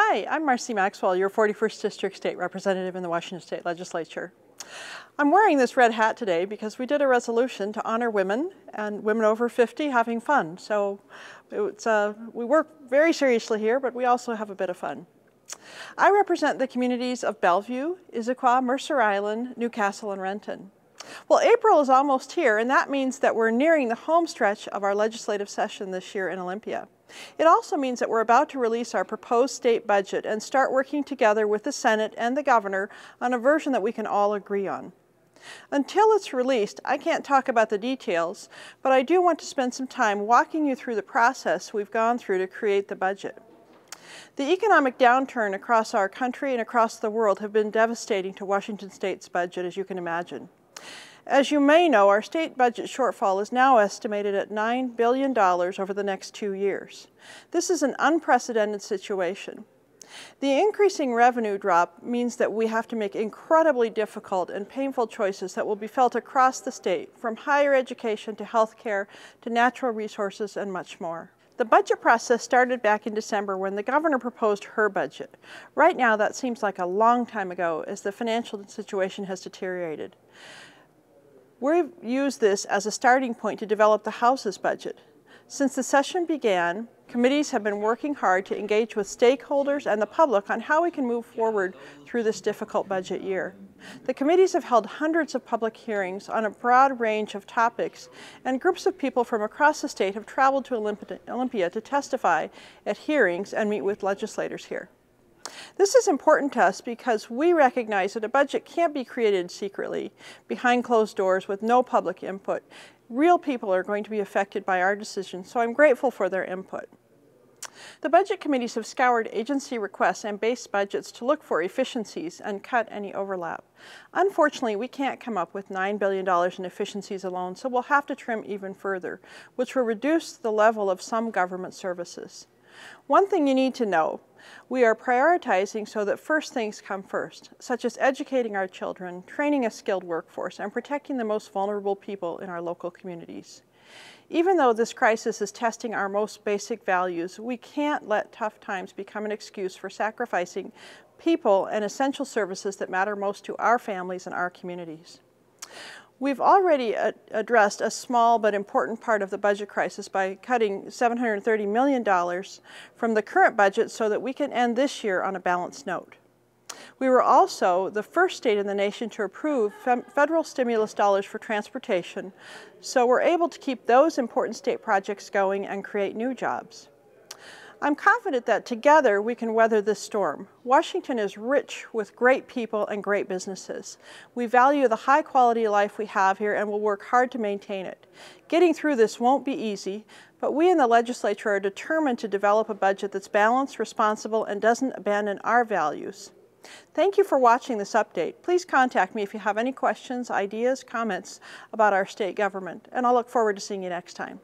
Hi, I'm Marcy Maxwell, your 41st District State Representative in the Washington State Legislature. I'm wearing this red hat today because we did a resolution to honor women and women over 50 having fun. So we work very seriously here, but we also have a bit of fun. I represent the communities of Bellevue, Issaquah, Mercer Island, Newcastle, and Renton. Well, April is almost here, and that means that we're nearing the home stretch of our legislative session this year in Olympia. It also means that we're about to release our proposed state budget and start working together with the Senate and the governor on a version that we can all agree on. Until it's released, I can't talk about the details, but I do want to spend some time walking you through the process we've gone through to create the budget. The economic downturn across our country and across the world have been devastating to Washington State's budget, as you can imagine. As you may know, our state budget shortfall is now estimated at $9 billion over the next 2 years. This is an unprecedented situation. The increasing revenue drop means that we have to make incredibly difficult and painful choices that will be felt across the state, from higher education to health care to natural resources and much more. The budget process started back in December when the governor proposed her budget. Right now, that seems like a long time ago as the financial situation has deteriorated. We've used this as a starting point to develop the House's budget. Since the session began, committees have been working hard to engage with stakeholders and the public on how we can move forward through this difficult budget year. The committees have held hundreds of public hearings on a broad range of topics, and groups of people from across the state have traveled to Olympia to testify at hearings and meet with legislators here. This is important to us because we recognize that a budget can't be created secretly, behind closed doors with no public input. Real people are going to be affected by our decisions, so I'm grateful for their input. The budget committees have scoured agency requests and base budgets to look for efficiencies and cut any overlap. Unfortunately, we can't come up with $9 billion in efficiencies alone, so we'll have to trim even further, which will reduce the level of some government services. One thing you need to know, we are prioritizing so that first things come first, such as educating our children, training a skilled workforce, and protecting the most vulnerable people in our local communities. Even though this crisis is testing our most basic values, we can't let tough times become an excuse for sacrificing people and essential services that matter most to our families and our communities. We've already addressed a small but important part of the budget crisis by cutting $730 million from the current budget so that we can end this year on a balanced note. We were also the first state in the nation to approve federal stimulus dollars for transportation, so we're able to keep those important state projects going and create new jobs. I'm confident that together we can weather this storm. Washington is rich with great people and great businesses. We value the high quality of life we have here and will work hard to maintain it. Getting through this won't be easy, but we in the legislature are determined to develop a budget that's balanced, responsible, and doesn't abandon our values. Thank you for watching this update. Please contact me if you have any questions, ideas, comments about our state government, and I'll look forward to seeing you next time.